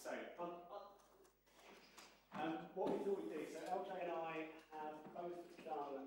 So, what we thought we'd do, so LJ and I have both done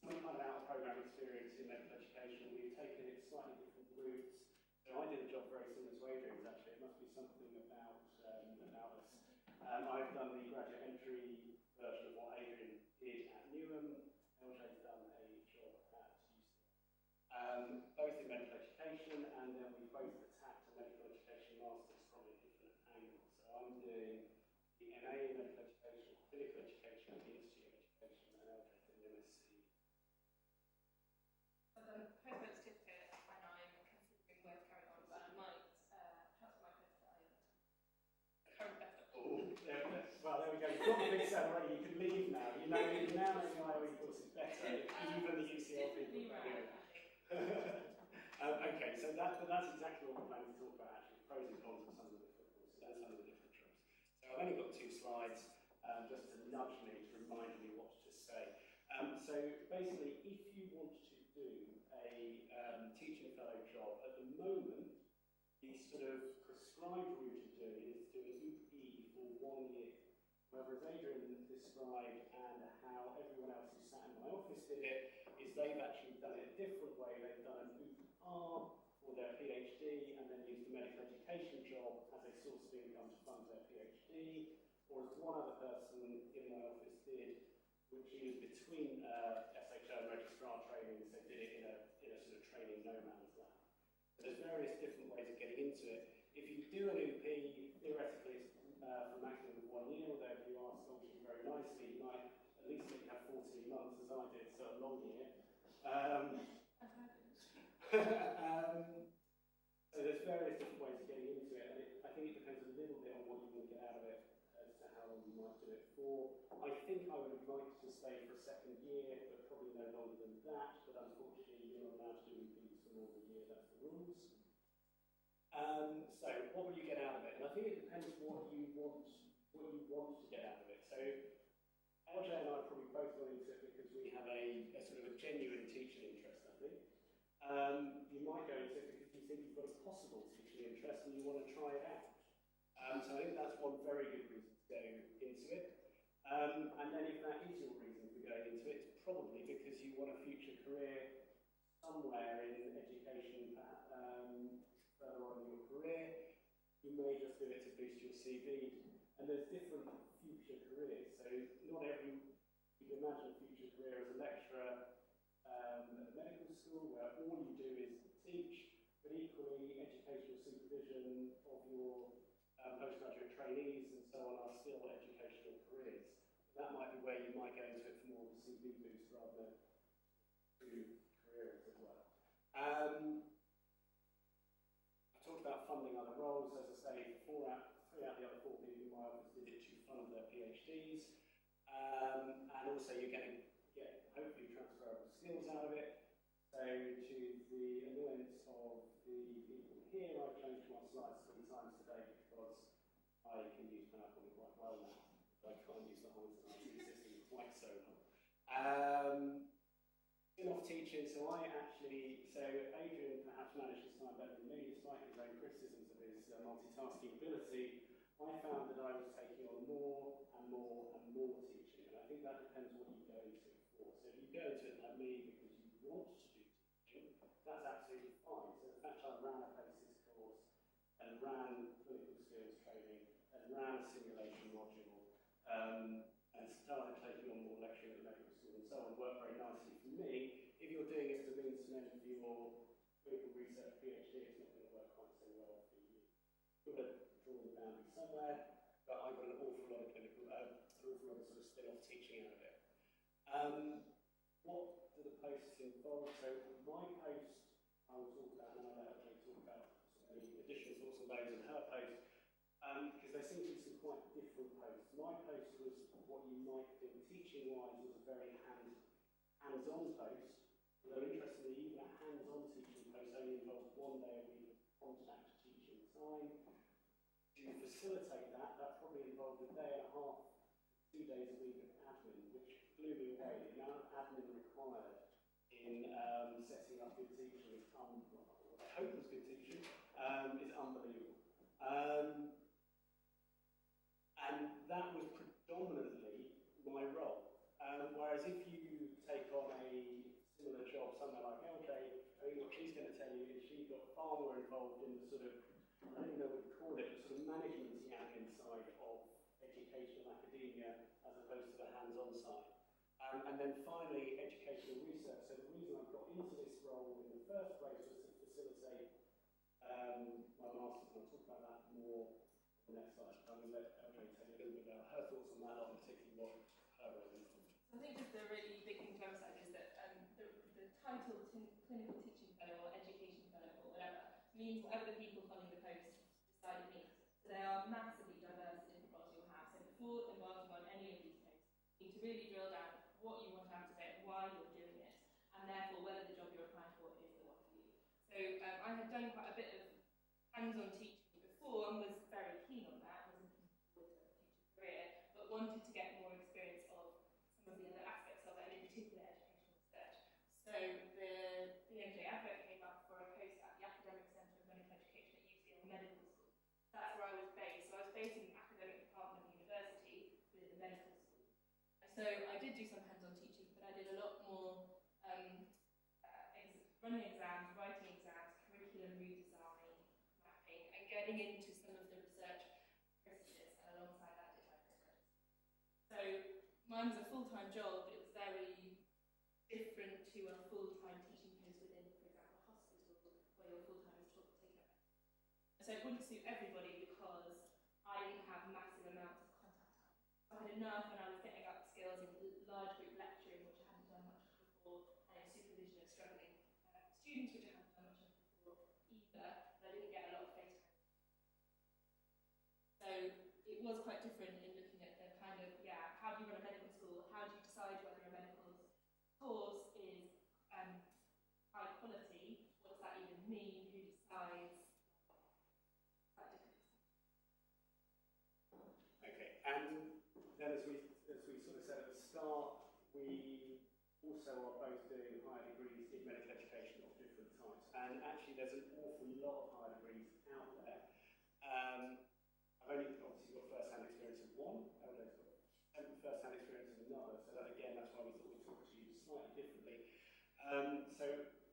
some kind of out-of-program experience in medical education. We've taken it slightly different routes. So I did a job very similar to Adrian's, actually. It must be something about us. I've done the graduate entry version of what Adrian did at Newham. LJ's done a job at UCL. Both in medical education, and then we both attacked a medical education master's from a different angle. So I'm doing the MA in medical education, clinical education, and the Institute of Education, and LJ's doing the MSc. I've done a postgrad certificate, and I'm considering where to carry on, but I might transfer my course to Ireland. Current best of all. Well, there we go. You've got the big cell already. You can leave now. You now know the IOE course is better, even the UCL people. Okay, so that's exactly what we're planning to talk about, actually, pros and cons of some of the different courses and some of the different tropes. So I've only got 2 slides, just to nudge me, to remind me what to say. So basically, if you want to do a teaching fellow job, at the moment, the sort of prescribed route of doing it is to do an UP for 1 year. However, as Adrian described, and how everyone else who sat in my office did it, is they've actually done it a different way. They've done an UPR for their PhD, and then used the medical education job as a source of income to fund their PhD, or as one other person in my office did, which is between SHO and registrar training, so did it in a sort of training no man's land. So there's various different ways of getting into it. If you do an UP, theoretically it's for a maximum of 1 year, although if you are scholarship very nicely, you might at least let you have 14 months, as I did, so a long year. So there's various different ways of getting into it, and I think it depends a little bit on what you want to get out of it as to how long you might do it for. I think I would have liked to stay for a 2nd year, but probably no longer than that, but unfortunately you're not allowed to do UPs for more than a year, that's the rules. So what will you get out of it? And I think it depends what you want to get out of it. So LJ and I probably both got into it because we have a sort of a genuine teaching interest, I think. You might go into it because you think you've got a possible teaching interest and you want to try it out. So I think that's one very good reason to go into it. And then if that is your reason for going into it, it's probably because you want a future career somewhere in education, further on in your career. You may just do it to boost your CV. And there's different future careers. So not every, you can imagine a future career as a lecturer at medical school where all you do is teach, but equally educational supervision of your postgraduate trainees and so on are still educational careers. That might be where you might go into it for more of a CV boost rather than through careers as well. I talked about funding other roles. As I say, 3 out of the other 4 people in my office did it to fund their PhDs. And also you're going to get, hopefully, transferable skills out of it. So to the annoyance of the people here, I've changed my slides 3 times today because I can use PowerPoint quite well now. I can't use the Homerton IT system quite so well. Off teaching, so Adrian perhaps managed his time better than me, despite his own criticisms of his multitasking ability. I found that I was taking on more and more and more teaching, and I think that depends what you go into it for. So if you go into it like me because you want to do teaching, that's absolutely fine. So in fact, I ran a PACES course and ran clinical skills training and ran a simulation module. And started taking on more lecturing at the medical school and so on, worked very nicely for me. If you're doing it as a means to an end for your clinical research PhD, it's not going to work quite so well for you. You've got to draw the boundary somewhere, but I got an awful lot of clinical, an awful lot of sort of spin-off teaching out of it. What do the posts involve? So my post, I will talk about now, I'll talk about any additional thoughts on those and her post. Because there seem to be some quite different posts. My post was what you might think teaching-wise was a very hands-on post, although interestingly even a hands-on teaching post only involves 1 day a week of contact teaching time. To facilitate that, that probably involved a day and a half, 2 days a week of admin, which blew me away. The amount of admin required in setting up good teaching is I hope it's good teaching, is unbelievable. that was predominantly my role. Whereas if you take on a similar job somewhere like LJ, I think what she's going to tell you is she got far more involved in the sort of, I don't even know what to call it, the sort of management admin side of education and academia as opposed to the hands-on side. And then finally, educational research. So the reason I got into this role in the first place was to facilitate my master's. I'll talk about that more on the next slide. I'm going to let LJ tell you a little bit about her thoughts on that, and particularly what her role is. I think just the really big thing to emphasise is that the title clinical teaching fellow or education fellow or whatever means whatever the people following the post decide it means. So they are massively diverse in different roles you'll have. So before embarking on any of these posts, you need to really drill down what you want out of it, why you're doing it, and therefore whether the job you're applying for is the one for you. So I had done quite a bit of hands-on teaching before and was very keen on that, was looking forward to a future career, but wanted to get more experience of some of the other aspects of it, and in particular educational research. So the BMJ advert came up for a post at the Academic Centre of Medical Education at UCL Medical School. That's where I was based. So I was based in the academic department of the university with the medical school. So I did do some hands-on teaching, but I did a lot more running exams, writing exams, curriculum redesign, mapping, and getting into some of the research processes, and alongside that did my postgraduate. So mine was a full-time job, but it was very different to a full-time teaching post within, for example, a hospital, where your full-time is taken up. So it wouldn't suit everybody because I didn't have massive amounts of contact time. I had enough when I was getting up skills in large group lecturing, which I hadn't done much of before, and in supervision of struggling students, which I hadn't done much of before either, but I didn't get a lot of face time. So it was quite different in looking at the kind of, how do you run a medical school? How do you decide whether a medical course is high quality? What does that even mean? Who decides? Okay, and then as we sort of said at the start, we also are both doing higher degrees in medical education of different types. And actually there's an awful lot of higher degrees out there. I've only obviously got first-hand experience of one, Eldo's got first-hand experience of another, so that again, that's why we thought we'd talk to you slightly differently. So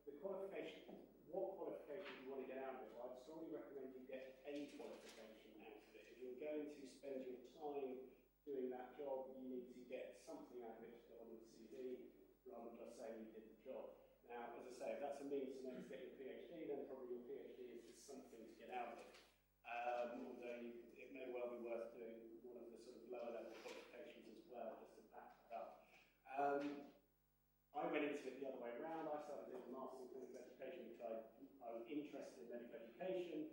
the qualification, what qualification do you want to get out of it? Well, I'd strongly recommend you get a qualification out of it. If you're going to spend your time doing that job, you need to get something out of it to go on the CV, rather than just saying you did the job. Now, as I say, if that's a means to next get your PhD, then probably your PhD is just something to get out of it. Although it may well be worth doing one of the sort of lower level qualifications as well, just to back that up. I went into it the other way around. I started doing a Master's in Clinical Education because I was interested in medical education.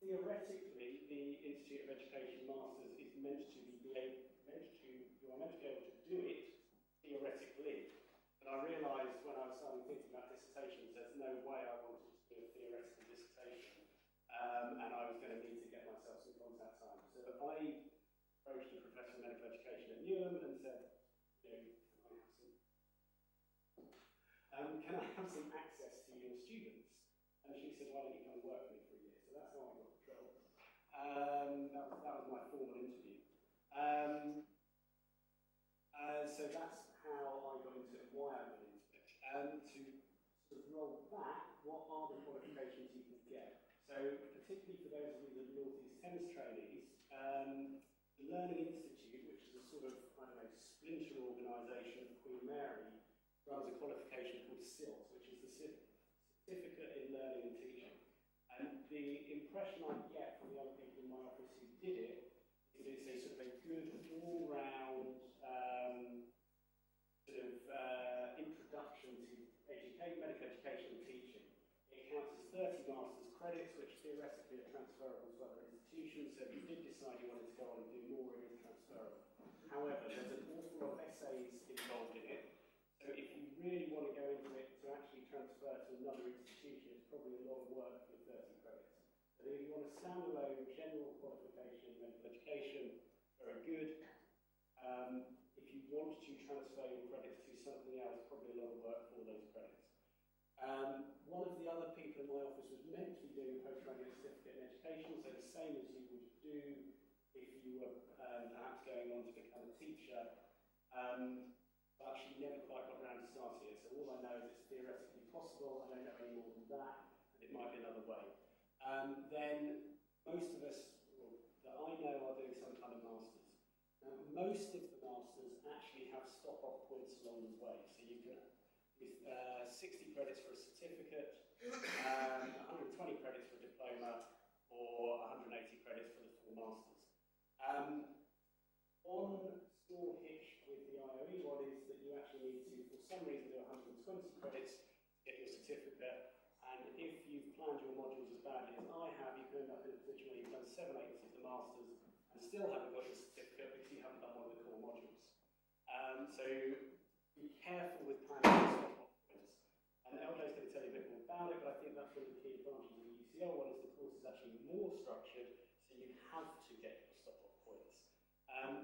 Theoretically, the Institute of Education Masters is meant to be you are meant to be able to do it theoretically. But I realised when I was starting thinking about dissertations, there's no way I wanted to do a theoretical dissertation, and I was going to need to get myself some contact time. So I approached the Professor of Medical Education at Newham and said, can I have some access to your students? And she said, why don't you come and work for me for a year? So that's how I got the job. That was my formal interview. So that's how I got into it, why I went into it. To sort of roll back, what are the qualifications you can get? So particularly for those of you that are North East Thames trainees, the Learning Institute, which is a sort of, splinter organisation of Queen Mary, runs a qualification called CILT, which is the Certificate in Learning and Teaching. And the impression I get from the other people in my office who did it is it's a sort of a good all-round introduction to medical education and teaching. It counts as 30 master's credits, which theoretically are transferable to other institutions, so if you did decide you wanted to go on and do more, it is transferable. However, there's an awful lot of essays involved in it, so if you really want to go into it to actually transfer to another institution, it's probably a lot of work for 30 credits. So if you want a standalone general qualification in medical education, very good. If you want to transfer your credits to something else, probably a lot of work for those credits. One of the other people in my office was meant to be doing a postgraduate certificate in education, so the same as you would do if you were perhaps going on to become a teacher, but she never quite got around to starting it. So all I know is it's theoretically possible. I don't know any more than that, and it might be another way. Then most of us that I know are doing some kind of masters. Now, most of the masters actually have stop-off points along the way. So you can 60 credits for a certificate, 120 credits for a diploma, or 180 credits for the full masters. One small hitch with the IOE one is that you actually need to, for some reason, do 120 credits to get your certificate. And if you've planned your modules as badly as I have, you can end up in a position where you've done 7/8 of the masters and still haven't got your certificate because you haven't done one of the core modules. So be careful with planning stop-off points. And Eldo's going to tell you a bit more about it, but I think that's one of the key advantages of the UCL one is the course is actually more structured, so you have to get your stop-off points.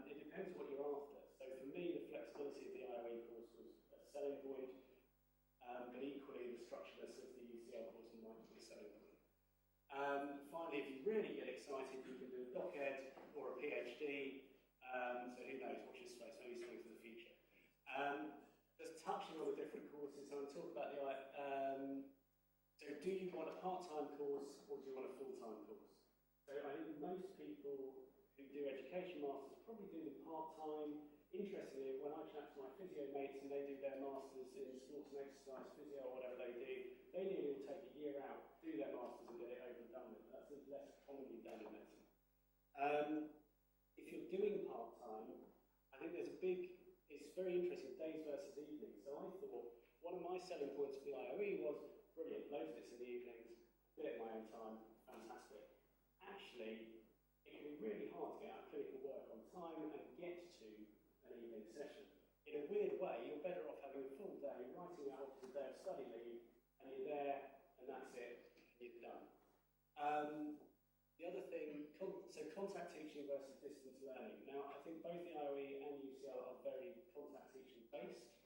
It depends what you're after. So for me, the flexibility of the IOE course was a selling point, but equally the structuredness of the UCL course might be a selling point. Finally, if you really get excited, you can do a doc-ed or a PhD. So who knows, watch your space, maybe something for the future. Just touching on the different courses, I'm going to talk about the so do you want a part-time course or do you want a full-time course? So I think most people who do education masters probably do them part-time. Interestingly, when I chat to my physio mates and they do their masters in sports and exercise, physio or whatever they do, they nearly will take a year out, do their masters and get it over and done with. That's less commonly done in medicine. If you're doing part-time, I think there's a big, it's very interesting, days versus evenings. So I thought one of my selling points for the IOE was, brilliant, loads of this in the evenings, do it in my own time, fantastic. Actually, it can be really hard to get out clinical work on time and get to an evening session. In a weird way, you're better off having a full day, writing that off as a day of study leave, and you're there, and that's it, and you're done. The other thing, so contact teaching versus distance learning. Now, I think both the IOE and UCL are very contact teaching based.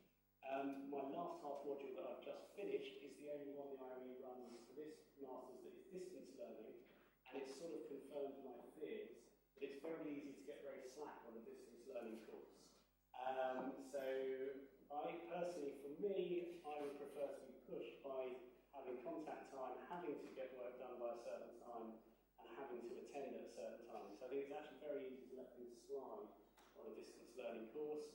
My last half module that I've just finished is the only one the IOE runs for this master's that is distance learning, and it's sort of confirmed my fears that it's very easy to get very slack on a distance learning course. So I personally, for me, I would prefer to be pushed by having contact time, having to get work done by a certain time, and having to attend at a certain time. So I think it's actually very easy to let things slide on a distance learning course.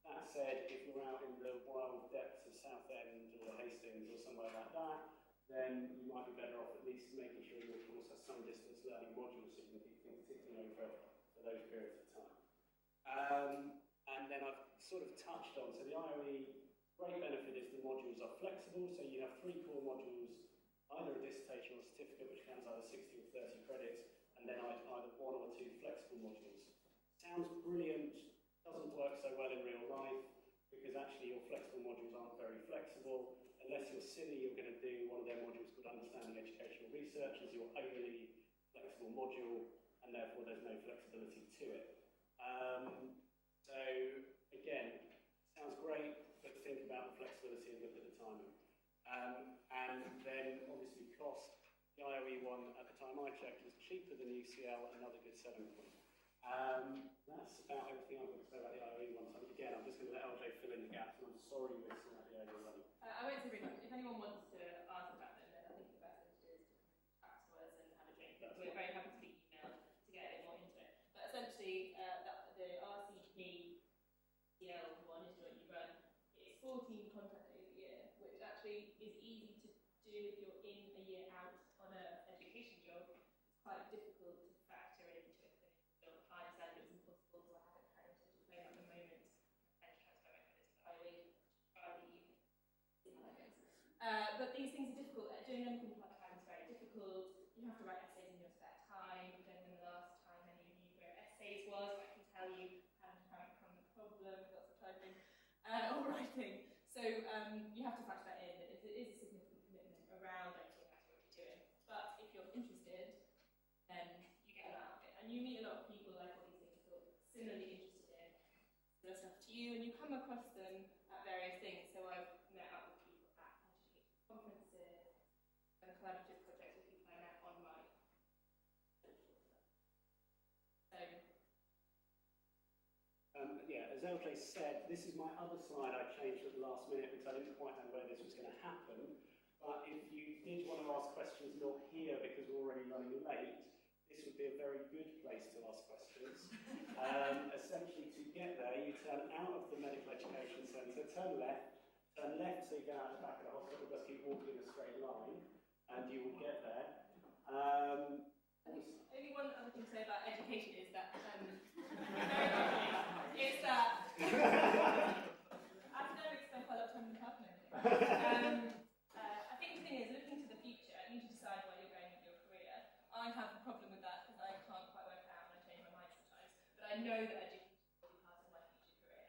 That said, if you're out in the wild depths of Southend or Hastings or somewhere like that, then you might be better off at least making sure your course has some distance learning modules so you can keep things ticking over for those periods of time. And then I've sort of touched on, so the IOE, great benefit is the modules are flexible, so you have 3 core modules, either a dissertation or a certificate, which counts either 60 or 30 credits, and then either 1 or 2 flexible modules. Sounds brilliant, doesn't work so well in real life, because actually your flexible modules aren't very flexible. Unless you're silly, you're going to do one of their modules called Understanding Educational Research as your only flexible module, and therefore there's no flexibility to it. So again, sounds great, but think about the flexibility and look at the timing. And then obviously cost. The IOE one at the time I checked was cheaper than UCL, another good selling point. That's about everything I'm going to say about the IOE one. So again, I'm just going to let LJ fill in the gaps, and I'm sorry we're slightly overrunning. I won't say very much. If anyone wants to ask about them, then I think the best thing to do is to chat to us and have a drink. We're very happy to be emailed to get a bit more into it. But essentially, the RCP CL one is jointly run. It's 14 contact days a year, which actually is easy to do if you're in a year out on an education job. It's quite difficult to factor into a clinical job. I understand it's impossible, so I haven't had a diploma at the moment. And transfer my credits to IOE, try the evening. But these things are difficult. Doing anything part-time is very difficult. You have to write essays in your spare time. I don't know the last time any of you wrote essays was, but I can tell you how to become the problem with lots of typing or writing. So you have to factor that in. It is a significant commitment around actually what you're doing. But if you're interested, then you get out of it. And you meet a lot of people like all these things who are similarly interested in similar stuff to you, and you come across them at various things. So I've met up with people at education conferences and collaborative projects with people I met on my social stuff. So Yeah, as LJ said, this is my other slide I changed at the last minute because I didn't quite know where this was going to happen. But if you did want to ask questions not here because we're already running late, this would be a very good place to ask questions. Essentially, to get there, you turn out of the medical education centre, turn left so you go out the back of the hospital, just keep walking in a straight line, and you will get there. Only one other thing to say about education is that, very quickly, is that academics spend quite a lot of time in the park and everything. I think the thing is, looking to the future, you need to decide where you're going with your career. I have a problem with that because I can't quite work it out and I change my mind sometimes. But I know that education will be part of my future career.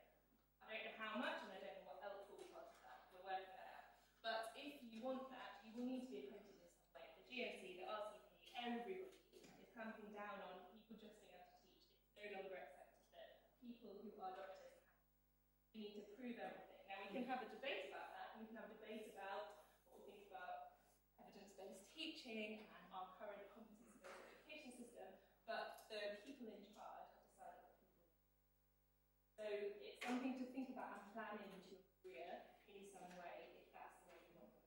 I don't know how much and I don't know what else will be part of that. We're working that out. But if you want that, you will need to be accredited in some way. The GMC, the RCP, everybody is clamping down on people just being able to teach. It's no longer accepted that people who are doctors you need to prove everything. Now we can have a debate about that, and we can have a debate about what we think about evidence-based teaching and our current competency-based education system, but the people in charge have decided what people need. So it's something to think about and plan into your career in some way, if that's the way you want it.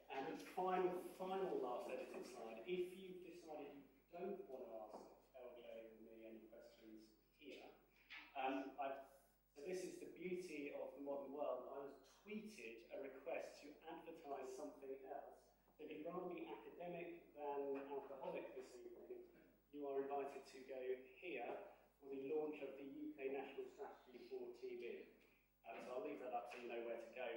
And the final last edited slide. If you've decided you don't want to ask LJ or me any questions here, so this is the beauty of the modern world. I was tweeted a request to advertise something else. So if you'd rather be academic than alcoholic this evening, you are invited to go here for the launch of the UK National Strategy for TB. So I'll leave that up so you know where to go